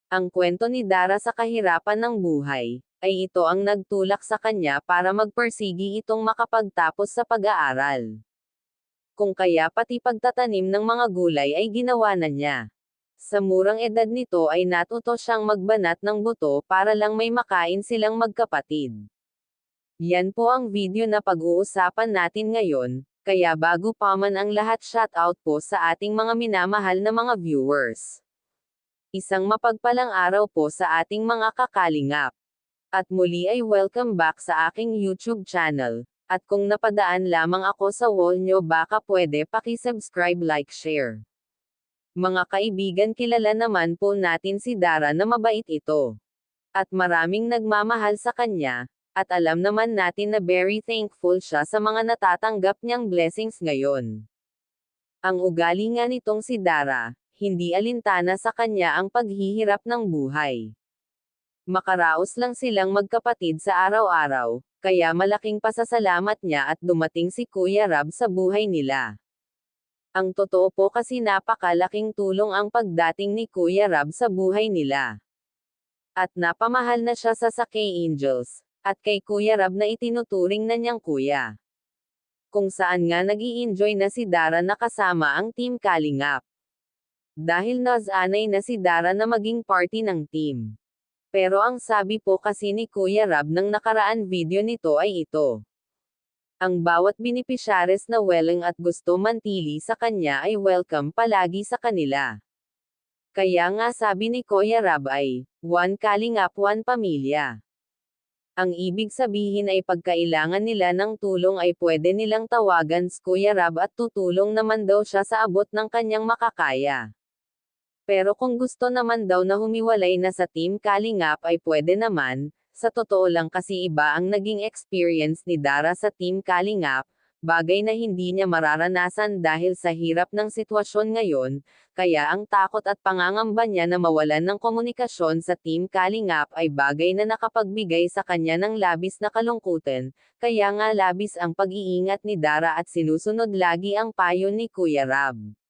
Ang kwento ni Dara sa kahirapan ng buhay, ay ito ang nagtulak sa kanya para magpersigi itong makapagtapos sa pag-aaral. Kung kaya pati pagtatanim ng mga gulay ay ginawa na niya. Sa murang edad nito ay natuto siyang magbanat ng buto para lang may makain silang magkapatid. Yan po ang video na pag-uusapan natin ngayon, kaya bago pa man ang lahat, shoutout po sa ating mga minamahal na mga viewers. Isang mapagpalang araw po sa ating mga kakalingap. At muli ay welcome back sa aking YouTube channel. At kung napadaan lamang ako sa wall nyo, baka pwede paki-subscribe, like, share. Mga kaibigan, kilala naman po natin si Dara na mabait ito. At maraming nagmamahal sa kanya, at alam naman natin na very thankful siya sa mga natatanggap niyang blessings ngayon. Ang ugali nga nitong si Dara, hindi alintana sa kanya ang paghihirap ng buhay. Makaraos lang silang magkapatid sa araw-araw, kaya malaking pasasalamat niya at dumating si Kuya Rab sa buhay nila. Ang totoo po kasi napakalaking tulong ang pagdating ni Kuya Rab sa buhay nila. At napamahal na siya sa K-Angels, at kay Kuya Rab na itinuturing na niyang kuya. Kung saan nga nag-i-enjoy na si Dara na kasama ang Team Kalingap. Dahil nasanay na si Dara na maging party ng team. Pero ang sabi po kasi ni Kuya Rab ng nakaraan video nito ay ito. Ang bawat benepisyaries na willing at gusto mantili sa kanya ay welcome palagi sa kanila. Kaya nga sabi ni Kuya Rab ay, one Kalingap, one pamilya. Ang ibig sabihin ay pagkailangan nila ng tulong ay pwede nilang tawagan si Kuya Rab at tutulong naman daw siya sa abot ng kanyang makakaya. Pero kung gusto naman daw na humiwalay na sa Team Kalingap ay pwede naman, sa totoo lang kasi iba ang naging experience ni Dara sa Team Kalingap, bagay na hindi niya mararanasan dahil sa hirap ng sitwasyon ngayon, kaya ang takot at pangangamba niya na mawalan ng komunikasyon sa Team Kalingap ay bagay na nakapagbigay sa kanya ng labis na kalungkutan, kaya nga labis ang pag-iingat ni Dara at sinusunod lagi ang payo ni Kuya Rab.